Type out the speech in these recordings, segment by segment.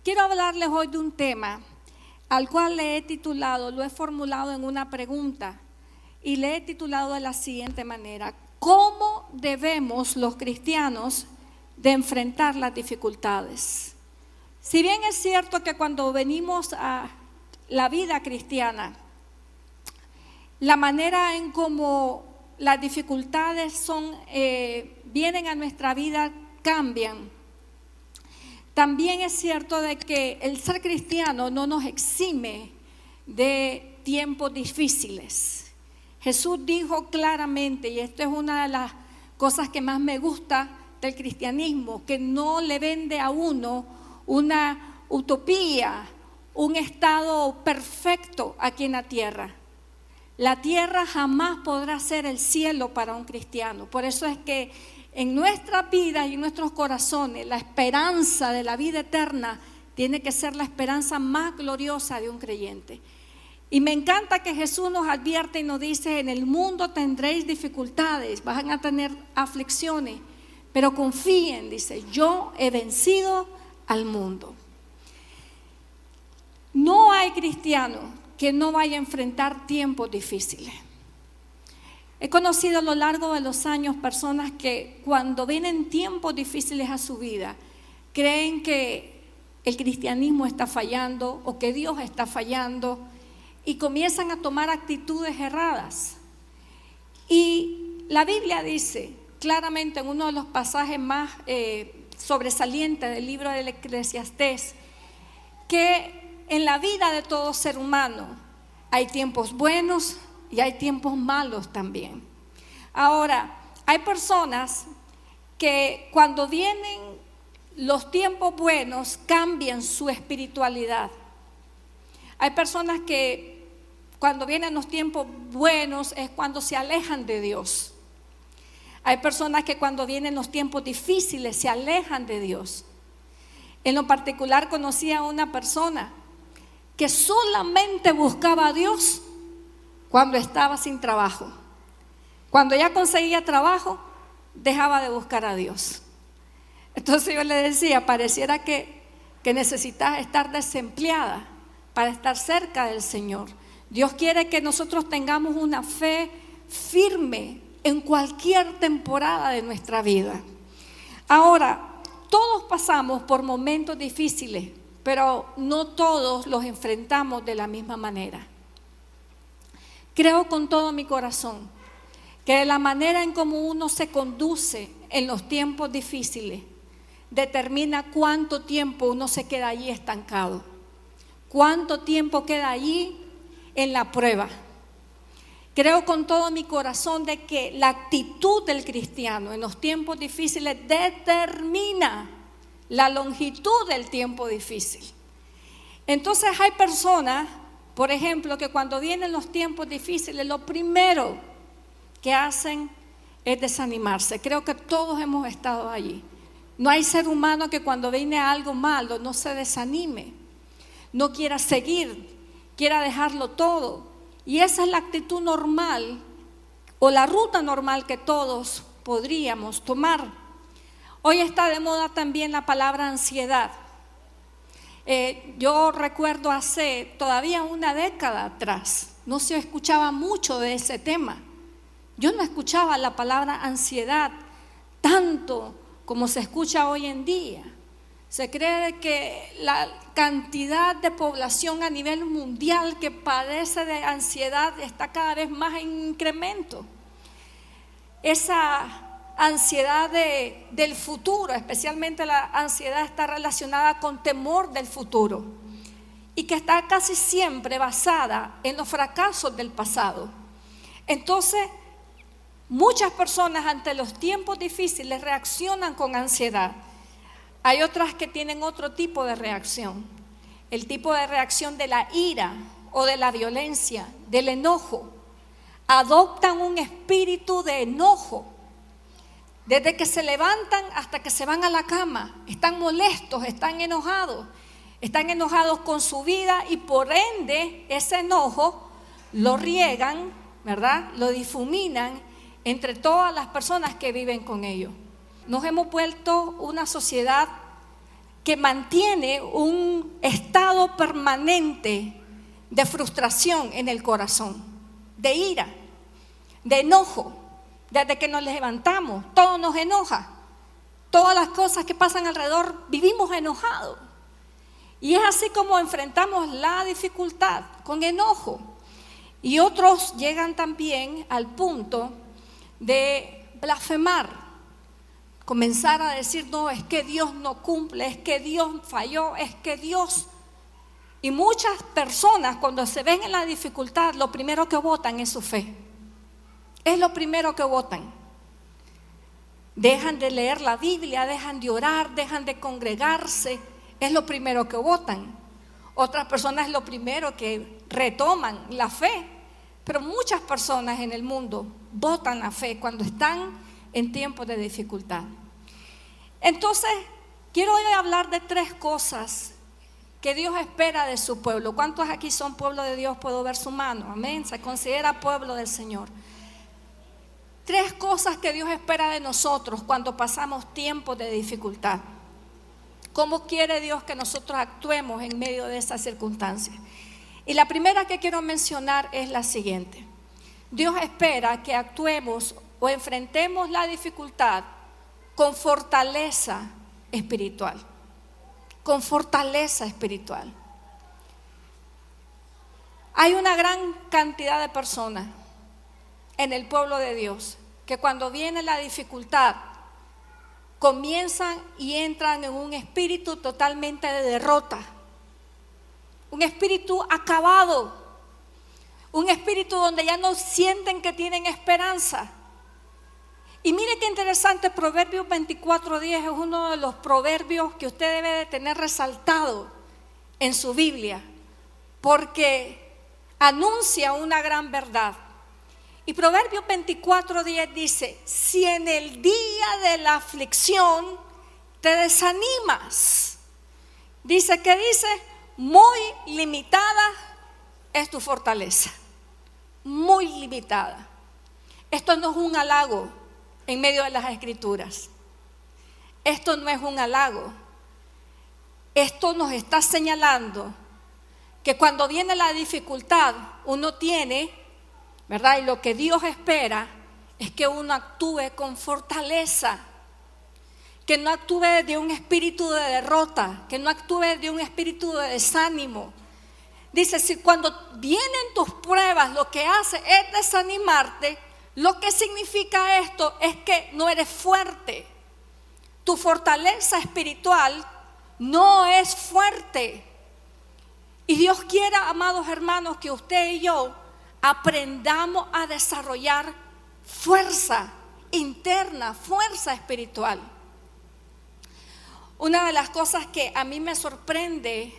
Quiero hablarles hoy de un tema al cual le he titulado, lo he formulado en una pregunta y le he titulado de la siguiente manera: ¿cómo debemos los cristianos de enfrentar las dificultades? Si bien es cierto que cuando venimos a la vida cristiana, la manera en cómo las dificultades vienen a nuestra vida cambian. También es cierto de que el ser cristiano no nos exime de tiempos difíciles. Jesús dijo claramente, y esto es una de las cosas que más me gusta del cristianismo, que no le vende a uno una utopía, un estado perfecto aquí en la tierra. La tierra jamás podrá ser el cielo para un cristiano. Por eso es que en nuestra vida y en nuestros corazones, la esperanza de la vida eterna tiene que ser la esperanza más gloriosa de un creyente. Y me encanta que Jesús nos advierte y nos dice: en el mundo tendréis dificultades, van a tener aflicciones, pero confíen, dice, yo he vencido al mundo. No hay cristiano que no vaya a enfrentar tiempos difíciles. He conocido a lo largo de los años personas que cuando vienen tiempos difíciles a su vida, creen que el cristianismo está fallando o que Dios está fallando y comienzan a tomar actitudes erradas. Y la Biblia dice claramente en uno de los pasajes más sobresalientes del libro del Eclesiastés que en la vida de todo ser humano hay tiempos buenos y hay tiempos malos también. Ahora, hay personas que cuando vienen los tiempos buenos cambian su espiritualidad. Hay personas que cuando vienen los tiempos buenos es cuando se alejan de Dios. Hay personas que cuando vienen los tiempos difíciles se alejan de Dios. En lo particular conocí a una persona que solamente buscaba a Dios cuando estaba sin trabajo. Cuando ya conseguía trabajo, dejaba de buscar a Dios. Entonces yo le decía, pareciera que necesitas estar desempleada para estar cerca del Señor. Dios quiere que nosotros tengamos una fe firme en cualquier temporada de nuestra vida. Ahora, todos pasamos por momentos difíciles, pero no todos los enfrentamos de la misma manera. Creo con todo mi corazón que la manera en cómo uno se conduce en los tiempos difíciles determina cuánto tiempo uno se queda allí estancado, cuánto tiempo queda allí en la prueba. Creo con todo mi corazón de que la actitud del cristiano en los tiempos difíciles determina la longitud del tiempo difícil. Entonces hay personas, por ejemplo, que cuando vienen los tiempos difíciles, lo primero que hacen es desanimarse. Creo que todos hemos estado allí. No hay ser humano que cuando viene algo malo no se desanime, no quiera seguir, quiera dejarlo todo. Y esa es la actitud normal o la ruta normal que todos podríamos tomar. Hoy está de moda también la palabra ansiedad. Yo recuerdo hace todavía una década atrás, no se escuchaba mucho de ese tema. Yo no escuchaba la palabra ansiedad tanto como se escucha hoy en día. Se cree que la cantidad de población a nivel mundial que padece de ansiedad está cada vez más en incremento. Esa ansiedad del futuro, especialmente la ansiedad está relacionada con temor del futuro y que está casi siempre basada en los fracasos del pasado. Entonces, muchas personas ante los tiempos difíciles reaccionan con ansiedad. Hay otras que tienen otro tipo de reacción, el tipo de reacción de la ira o de la violencia, del enojo. Adoptan un espíritu de enojo. Desde que se levantan hasta que se van a la cama, están molestos, están enojados con su vida y por ende ese enojo lo riegan, ¿verdad? Lo difuminan entre todas las personas que viven con ellos. Nos hemos vuelto una sociedad que mantiene un estado permanente de frustración en el corazón, de ira, de enojo. Desde que nos levantamos, todo nos enoja. Todas las cosas que pasan alrededor, vivimos enojados. Y es así como enfrentamos la dificultad, con enojo. Y otros llegan también al punto de blasfemar, comenzar a decir, no, es que Dios no cumple, es que Dios falló, es que Dios... Y muchas personas cuando se ven en la dificultad, lo primero que votan es su fe. Es lo primero que votan. Dejan de leer la Biblia, dejan de orar, dejan de congregarse. Es lo primero que votan. Otras personas es lo primero que retoman la fe. Pero muchas personas en el mundo votan la fe cuando están en tiempos de dificultad. Entonces, quiero hoy hablar de 3 cosas que Dios espera de su pueblo. ¿Cuántos aquí son pueblo de Dios? Puedo ver su mano. Amén. Se considera pueblo del Señor. 3 cosas que Dios espera de nosotros cuando pasamos tiempos de dificultad. ¿Cómo quiere Dios que nosotros actuemos en medio de esas circunstancias? Y la primera que quiero mencionar es la siguiente. Dios espera que actuemos o enfrentemos la dificultad con fortaleza espiritual. Con fortaleza espiritual. Hay una gran cantidad de personas en el pueblo de Dios que cuando viene la dificultad comienzan y entran en un espíritu totalmente de derrota, un espíritu acabado, un espíritu donde ya no sienten que tienen esperanza. Y mire qué interesante, Proverbios 24:10 es uno de los proverbios que usted debe de tener resaltado en su Biblia, porque anuncia una gran verdad. Y Proverbios 24:10 dice, si en el día de la aflicción te desanimas, dice, muy limitada es tu fortaleza, muy limitada. Esto no es un halago en medio de las Escrituras. Esto no es un halago. Esto nos está señalando que cuando viene la dificultad uno tiene, ¿verdad? Y lo que Dios espera es que uno actúe con fortaleza, que no actúe de un espíritu de derrota, que no actúe de un espíritu de desánimo. Dice, si cuando vienen tus pruebas lo que hace es desanimarte, lo que significa esto es que no eres fuerte. Tu fortaleza espiritual no es fuerte. Y Dios quiere, amados hermanos, que usted y yo aprendamos a desarrollar fuerza interna, fuerza espiritual. Una de las cosas que a mí me sorprende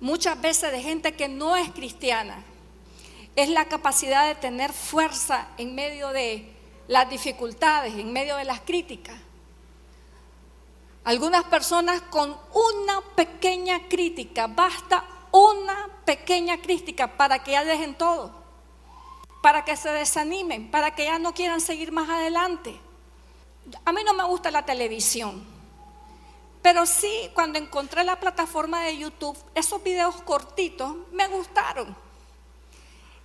muchas veces de gente que no es cristiana es la capacidad de tener fuerza en medio de las dificultades, en medio de las críticas. Algunas personas con una pequeña crítica, basta una pequeña crítica para que ya dejen todo, para que se desanimen, para que ya no quieran seguir más adelante. A mí no me gusta la televisión, pero sí cuando encontré la plataforma de YouTube, esos videos cortitos me gustaron.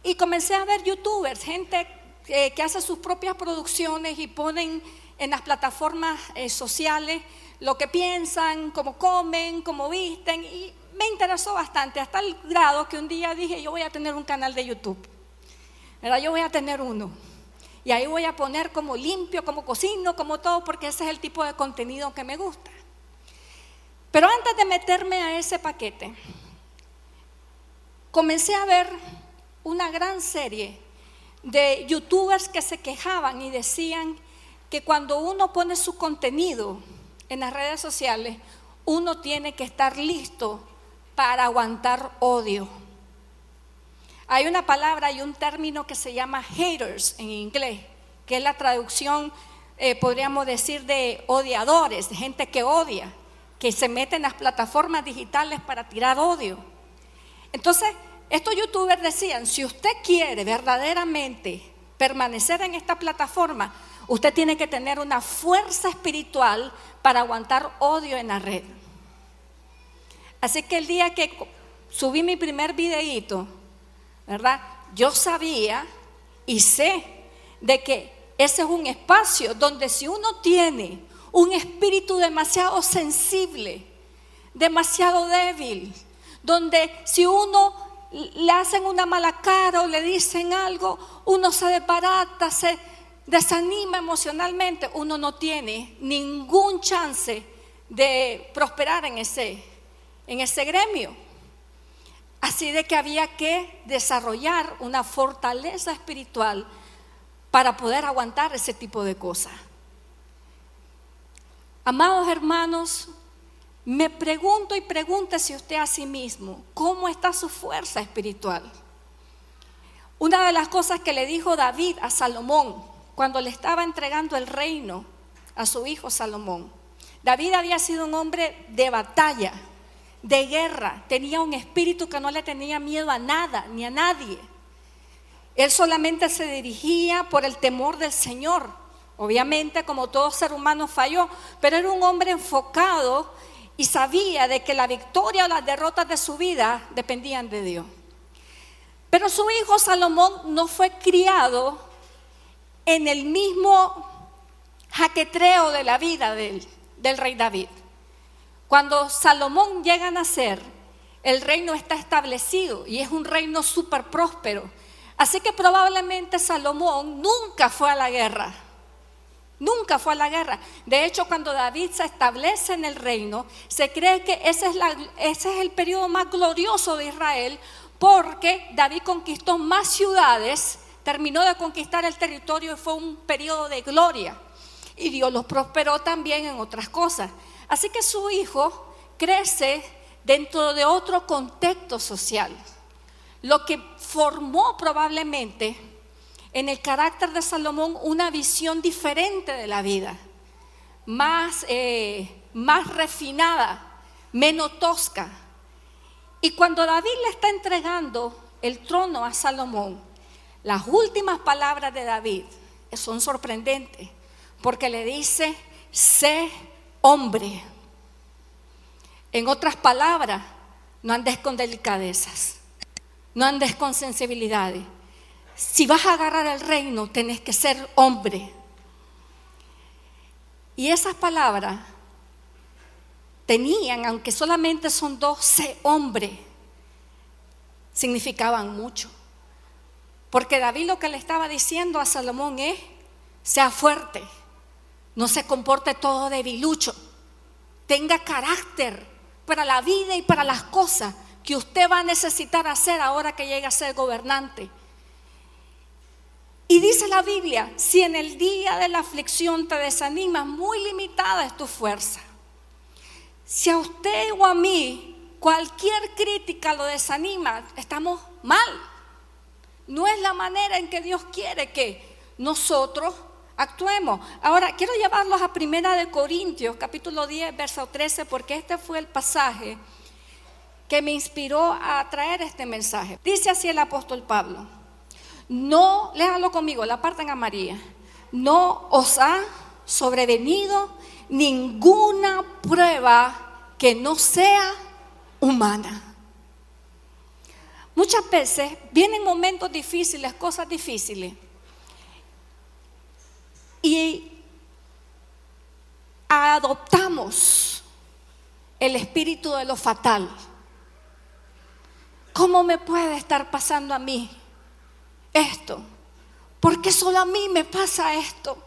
Y comencé a ver youtubers, gente que hace sus propias producciones y ponen en las plataformas sociales lo que piensan, cómo comen, cómo visten, y me interesó bastante, hasta el grado que un día dije, yo voy a tener un canal de YouTube, ¿verdad? Yo voy a tener uno, y ahí voy a poner cómo limpio, cómo cocino, como todo, porque ese es el tipo de contenido que me gusta. Pero antes de meterme a ese paquete, comencé a ver una gran serie de youtubers que se quejaban y decían que cuando uno pone su contenido en las redes sociales, uno tiene que estar listo para aguantar odio. Hay una palabra y un término que se llama haters en inglés, que es la traducción, podríamos decir, de odiadores, de gente que odia, que se mete en las plataformas digitales para tirar odio. Entonces, estos youtubers decían, si usted quiere verdaderamente permanecer en esta plataforma, usted tiene que tener una fuerza espiritual para aguantar odio en la red. Así que el día que subí mi primer videíto, ¿verdad? Yo sabía y sé de que ese es un espacio donde si uno tiene un espíritu demasiado sensible, demasiado débil, donde si uno le hacen una mala cara o le dicen algo, uno se desbarata, se desanima emocionalmente, uno no tiene ningún chance de prosperar en ese gremio. Así de que había que desarrollar una fortaleza espiritual para poder aguantar ese tipo de cosas. Amados hermanos, me pregunto y pregúntese usted a sí mismo, ¿cómo está su fuerza espiritual? Una de las cosas que le dijo David a Salomón cuando le estaba entregando el reino a su hijo Salomón. David había sido un hombre de batalla, de guerra, tenía un espíritu que no le tenía miedo a nada ni a nadie. Él solamente se dirigía por el temor del Señor. Obviamente, como todo ser humano falló, pero era un hombre enfocado y sabía de que la victoria o las derrotas de su vida dependían de Dios. Pero su hijo Salomón no fue criado en el mismo jaquetreo de la vida del rey David. Cuando Salomón llega a nacer, el reino está establecido y es un reino súper próspero. Así que probablemente Salomón nunca fue a la guerra. Nunca fue a la guerra. De hecho, cuando David se establece en el reino, se cree que ese es el periodo más glorioso de Israel, porque David conquistó más ciudades, terminó de conquistar el territorio y fue un periodo de gloria. Y Dios los prosperó también en otras cosas. Así que su hijo crece dentro de otro contexto social, lo que formó probablemente en el carácter de Salomón una visión diferente de la vida, más refinada, menos tosca. Y cuando David le está entregando el trono a Salomón, las últimas palabras de David son sorprendentes, porque le dice: sé hombre. En otras palabras, no andes con delicadezas, no andes con sensibilidades. Si vas a agarrar el reino, tenés que ser hombre. Y esas palabras tenían, aunque solamente son dos, sé hombre, significaban mucho. Porque David lo que le estaba diciendo a Salomón es: sea fuerte, no se comporte todo debilucho, tenga carácter para la vida y para las cosas que usted va a necesitar hacer ahora que llegue a ser gobernante. Y dice la Biblia: si en el día de la aflicción te desanimas, muy limitada es tu fuerza. Si a usted o a mí cualquier crítica lo desanima, estamos mal. No es la manera en que Dios quiere que nosotros actuemos. Ahora quiero llevarlos a 1 Corintios capítulo 10 verso 13, porque este fue el pasaje que me inspiró a traer este mensaje. Dice así el apóstol Pablo: no, léalo conmigo, la parte en amarilla. No os ha sobrevenido ninguna prueba que no sea humana. Muchas veces vienen momentos difíciles, cosas difíciles, y adoptamos el espíritu de lo fatal. ¿Cómo me puede estar pasando a mí esto? ¿Por qué solo a mí me pasa esto?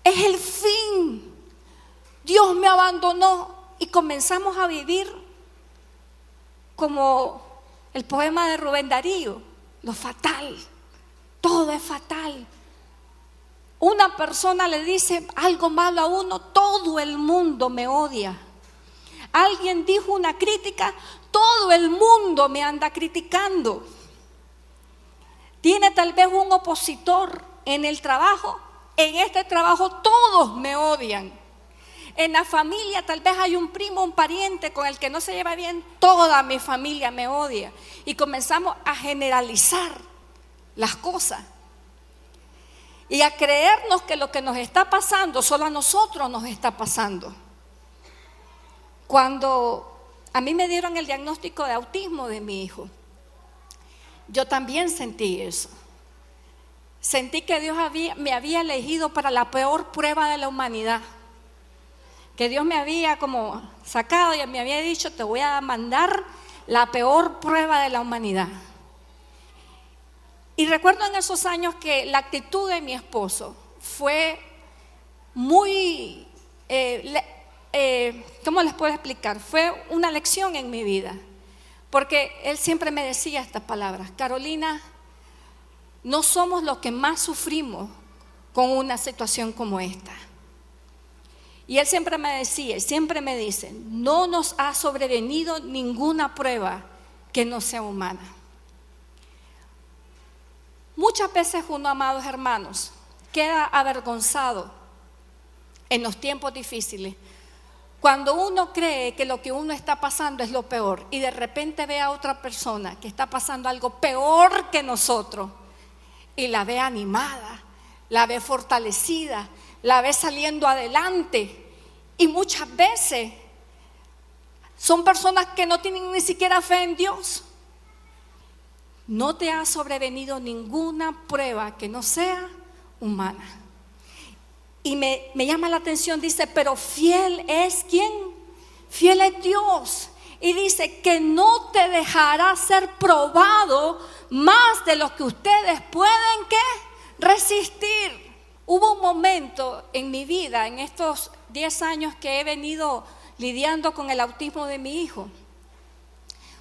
Es el fin. Dios me abandonó. Y comenzamos a vivir como el poema de Rubén Darío: lo fatal, todo es fatal. Una persona le dice algo malo a uno, todo el mundo me odia. Alguien dijo una crítica, todo el mundo me anda criticando. Tiene tal vez un opositor en el trabajo, en este trabajo todos me odian. En la familia tal vez hay un primo, un pariente con el que no se lleva bien, toda mi familia me odia. Y comenzamos a generalizar las cosas y a creernos que lo que nos está pasando solo a nosotros nos está pasando. Cuando a mí me dieron el diagnóstico de autismo de mi hijo. Yo también sentí eso. Sentí que Dios me había elegido para la peor prueba de la humanidad. Que Dios me había como sacado y me había dicho: te voy a mandar la peor prueba de la humanidad. Y recuerdo en esos años que la actitud de mi esposo fue muy, ¿cómo les puedo explicar? Fue una lección en mi vida, porque él siempre me decía estas palabras: Carolina, no somos los que más sufrimos con una situación como esta. Y él siempre me decía, siempre me dice: no nos ha sobrevenido ninguna prueba que no sea humana. Muchas veces uno, amados hermanos, queda avergonzado en los tiempos difíciles cuando uno cree que lo que uno está pasando es lo peor y de repente ve a otra persona que está pasando algo peor que nosotros y la ve animada, la ve fortalecida, la ve saliendo adelante. Y muchas veces son personas que no tienen ni siquiera fe en Dios. No te ha sobrevenido ninguna prueba que no sea humana. Y me llama la atención, dice: pero fiel es ¿quién? Fiel es Dios. Y dice que no te dejará ser probado más de lo que ustedes pueden ¿qué? Resistir. Hubo un momento en mi vida, en estos 10 años que he venido lidiando con el autismo de mi hijo,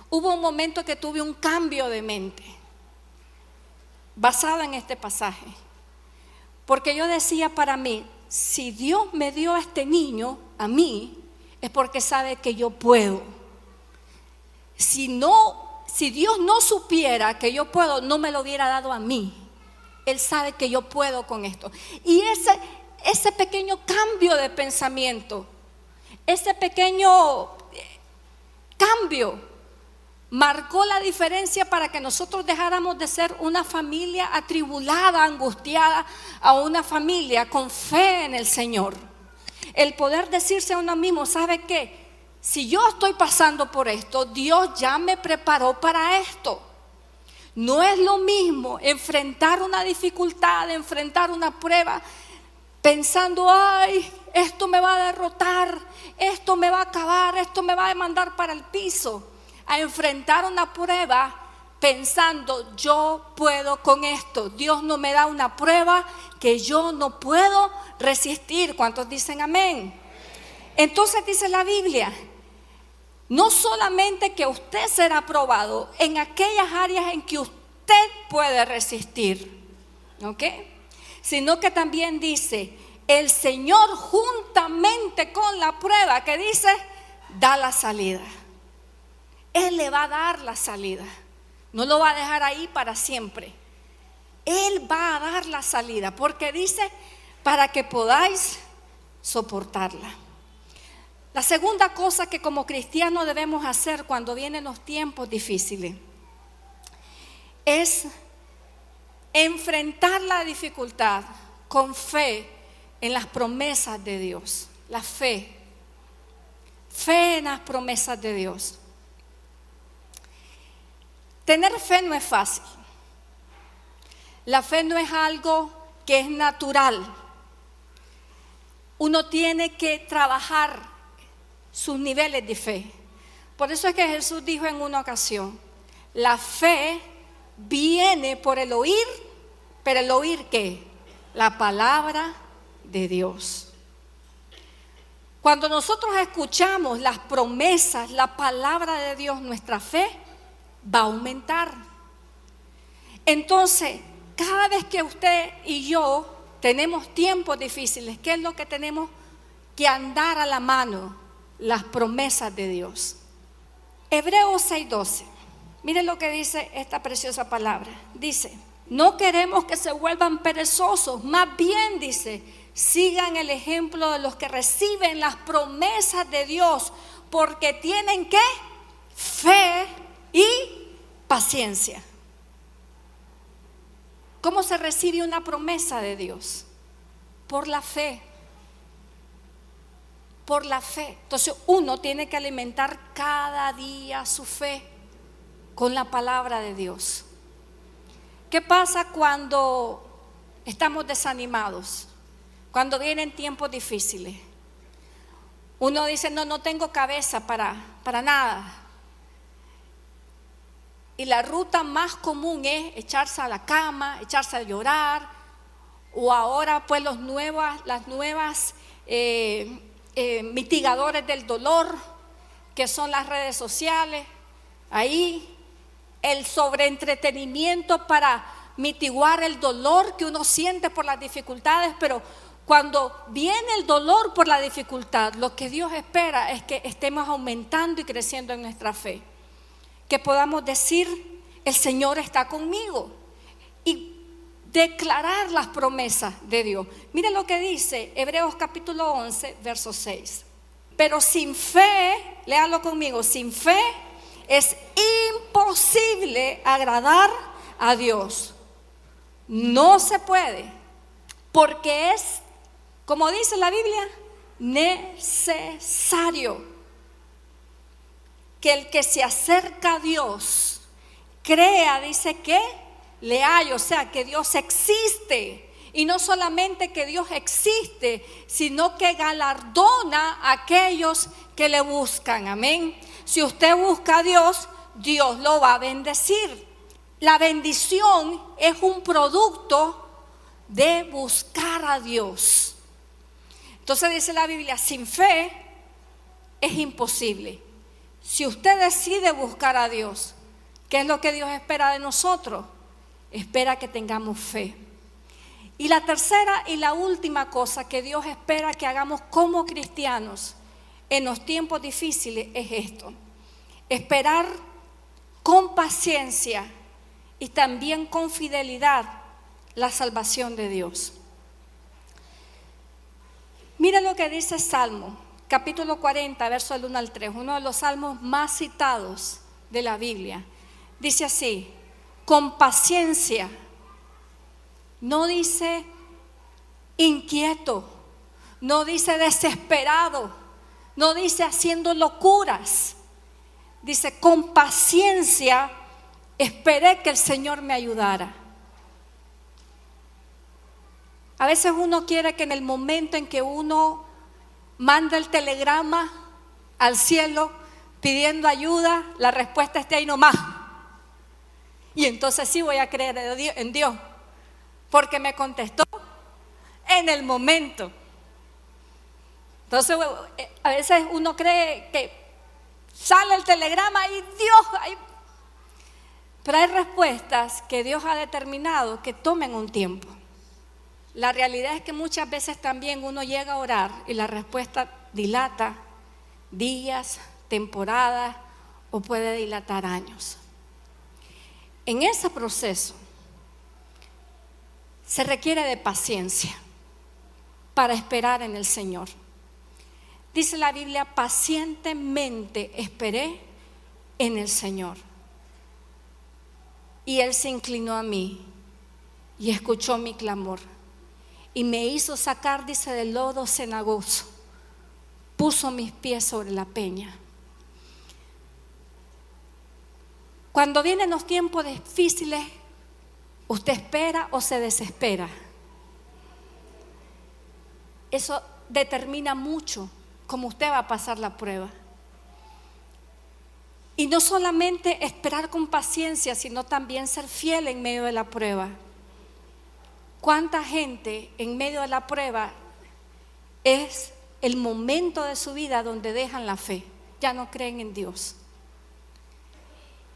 hubo un momento que tuve un cambio de mente basado en este pasaje. Porque yo decía para mí: si Dios me dio a este niño, a mí, es porque sabe que yo puedo. Si Dios no supiera que yo puedo, no me lo hubiera dado a mí. Él sabe que yo puedo con esto. Y ese pequeño cambio de pensamiento, ese pequeño cambio marcó la diferencia para que nosotros dejáramos de ser una familia atribulada, angustiada, a una familia con fe en el Señor. El poder decirse a uno mismo: ¿sabe qué? Si yo estoy pasando por esto, Dios ya me preparó para esto. No es lo mismo enfrentar una dificultad, enfrentar una prueba, pensando: ay, esto me va a derrotar, esto me va a acabar, esto me va a mandar para el piso. A enfrentar una prueba pensando: yo puedo con esto. Dios no me da una prueba que yo no puedo resistir. ¿Cuántos dicen amén? Entonces dice la Biblia: no solamente que usted será probado en aquellas áreas en que usted puede resistir, ¿ok? Sino que también dice: el Señor juntamente con la prueba, que dice, da la salida. Él le va a dar la salida. No lo va a dejar ahí para siempre. Él va a dar la salida, porque dice: para que podáis soportarla. La segunda cosa que como cristianos debemos hacer cuando vienen los tiempos difíciles es enfrentar la dificultad con fe en las promesas de Dios. La fe en las promesas de Dios. Tener fe no es fácil. La fe no es algo que es natural. Uno tiene que trabajar sus niveles de fe. Por eso es que Jesús dijo en una ocasión: la fe viene por el oír, pero el oír ¿qué? La palabra de Dios. Cuando nosotros escuchamos las promesas, la palabra de Dios, nuestra fe va a aumentar. Entonces, cada vez que usted y yo tenemos tiempos difíciles, ¿qué es lo que tenemos que andar a la mano? Las promesas de Dios. Hebreos 6:12. Miren lo que dice esta preciosa palabra. Dice: no queremos que se vuelvan perezosos, más bien dice: sigan el ejemplo de los que reciben las promesas de Dios, porque tienen ¿qué? Fe y paciencia. ¿Cómo se recibe una promesa de Dios? Por la fe. por la fe. Entonces uno tiene que alimentar cada día su fe con la palabra de Dios. ¿Qué pasa cuando estamos desanimados? Cuando vienen tiempos difíciles. Uno dice, no tengo cabeza para nada. Y la ruta más común es echarse a la cama, echarse a llorar, o ahora pues las nuevas mitigadores del dolor, que son las redes sociales. Ahí el sobreentretenimiento para mitigar el dolor que uno siente por las dificultades, pero cuando viene el dolor por la dificultad, lo que Dios espera es que estemos aumentando y creciendo en nuestra fe. Que podamos decir, el Señor está conmigo, y declarar las promesas de Dios. Mire lo que dice Hebreos capítulo 11, verso 6. Pero sin fe, léalo conmigo, sin fe es imposible agradar a Dios. No se puede, porque es, como dice la Biblia, necesario que el que se acerca a Dios crea, dice que le hay, o sea, que Dios existe. Y no solamente que Dios existe, sino que galardona a aquellos que le buscan. Amén. Si usted busca a Dios, Dios lo va a bendecir. La bendición es un producto de buscar a Dios. Entonces dice la Biblia, sin fe es imposible. Si usted decide buscar a Dios, ¿qué es lo que Dios espera de nosotros? Espera que tengamos fe. Y la tercera y la última cosa que Dios espera que hagamos como cristianos en los tiempos difíciles es esto: esperar con paciencia y también con fidelidad la salvación de Dios. Mira lo que dice Salmo, capítulo 40, verso del 1 al 3, uno de los salmos más citados de la Biblia. Dice así: con paciencia, no dice inquieto, no dice desesperado, no dice haciendo locuras. Dice, con paciencia esperé que el Señor me ayudara. A veces uno quiere que en el momento en que uno manda el telegrama al cielo pidiendo ayuda, la respuesta esté ahí nomás. Y entonces sí voy a creer en Dios, porque me contestó en el momento. Entonces a veces uno cree que sale el telegrama y Dios, pero hay respuestas que Dios ha determinado que tomen un tiempo. La realidad es que muchas veces también uno llega a orar y la respuesta dilata días, temporadas o puede dilatar años. En ese proceso se requiere de paciencia para esperar en el Señor. Dice la Biblia, pacientemente esperé en el Señor. Y Él se inclinó a mí y escuchó mi clamor. Y me hizo sacar, dice, del lodo cenagoso. Puso mis pies sobre la peña. Cuando vienen los tiempos difíciles, ¿usted espera o se desespera? Eso determina mucho cómo usted va a pasar la prueba. Y no solamente esperar con paciencia, sino también ser fiel en medio de la prueba. ¿Cuánta gente en medio de la prueba es el momento de su vida donde dejan la fe? Ya no creen en Dios.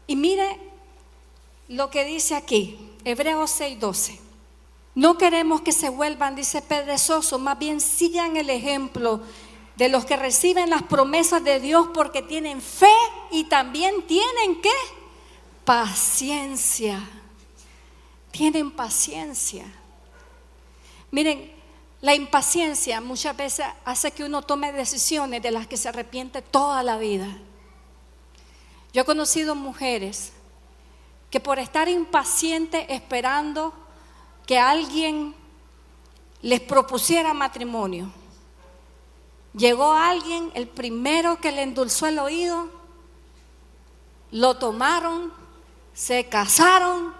Y mire lo que dice aquí, Hebreos 6:12. No queremos que se vuelvan, dice, perezosos, más bien sigan el ejemplo de los que reciben las promesas de Dios, porque tienen fe y también tienen ¿qué? Paciencia. Tienen paciencia. Miren, la impaciencia muchas veces hace que uno tome decisiones de las que se arrepiente toda la vida. Yo he conocido mujeres que por estar impacientes esperando que alguien les propusiera matrimonio, Llegó alguien, el primero que le endulzó el oído, lo tomaron, se casaron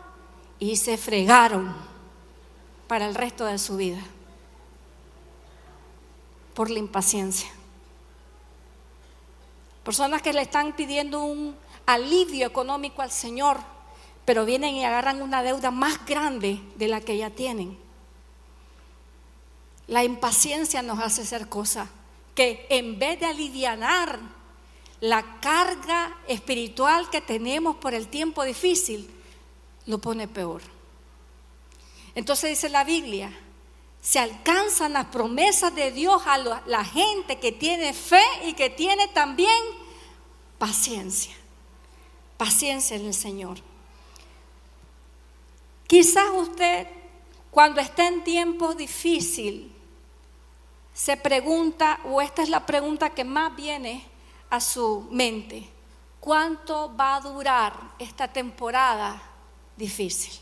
y se fregaron para el resto de su vida por la impaciencia. Personas que le están pidiendo un alivio económico al Señor, pero vienen y agarran una deuda más grande de la que ya tienen. La impaciencia nos hace hacer cosas que en vez de alivianar la carga espiritual que tenemos por el tiempo difícil, lo pone peor. Entonces dice la Biblia, se alcanzan las promesas de Dios a la gente que tiene fe y que tiene también paciencia. Paciencia en el Señor. Quizás usted, cuando está en tiempos difíciles, se pregunta, o esta es la pregunta que más viene a su mente: ¿cuánto va a durar esta temporada difícil?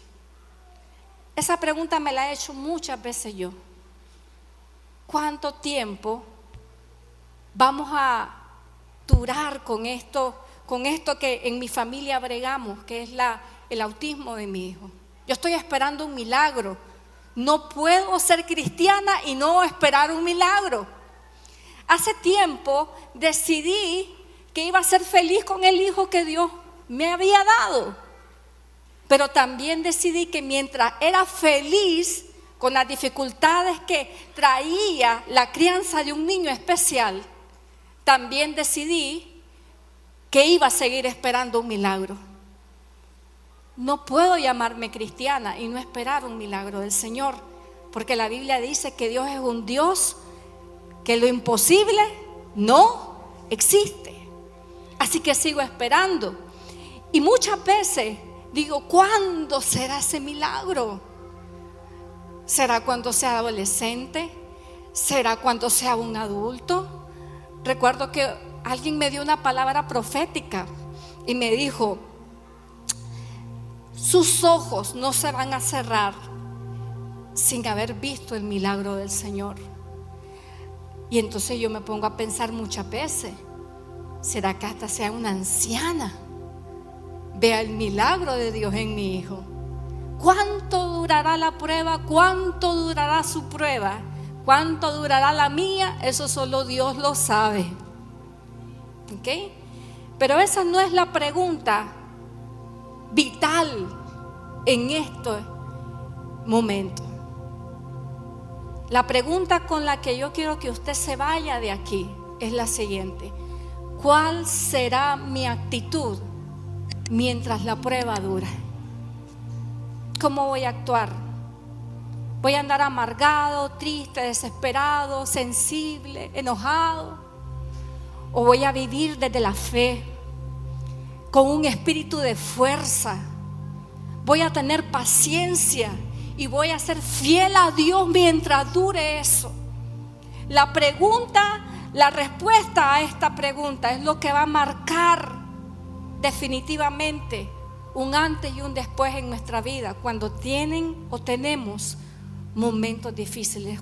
Esa pregunta me la he hecho muchas veces yo. ¿Cuánto tiempo vamos a durar con esto que en mi familia bregamos, que es el autismo de mi hijo? Yo estoy esperando un milagro. No puedo ser cristiana y no esperar un milagro. Hace tiempo decidí que iba a ser feliz con el hijo que Dios me había dado. Pero también decidí que mientras era feliz con las dificultades que traía la crianza de un niño especial, también decidí que iba a seguir esperando un milagro. No puedo llamarme cristiana y no esperar un milagro del Señor, porque la Biblia dice que Dios es un Dios que lo imposible no existe. Así que sigo esperando. Y muchas veces digo, ¿cuándo será ese milagro? ¿Será cuando sea adolescente? ¿Será cuando sea un adulto? Recuerdo que alguien me dio una palabra profética y me dijo: sus ojos no se van a cerrar sin haber visto el milagro del Señor. Y entonces yo me pongo a pensar muchas veces, ¿será que hasta sea una anciana vea el milagro de Dios en mi hijo? ¿Cuánto durará la prueba? ¿Cuánto durará su prueba? ¿Cuánto durará la mía? Eso solo Dios lo sabe. ¿Ok? Pero esa no es la pregunta vital en este momento. La pregunta con la que yo quiero que usted se vaya de aquí es la siguiente: ¿cuál será mi actitud mientras la prueba dura? ¿Cómo voy a actuar? ¿Voy a andar amargado, triste, desesperado, sensible, enojado? ¿O voy a vivir desde la fe, con un espíritu de fuerza? Voy a tener paciencia y voy a ser fiel a Dios mientras dure eso. La respuesta a esta pregunta es lo que va a marcar definitivamente un antes y un después en nuestra vida, cuando tienen o tenemos momentos difíciles.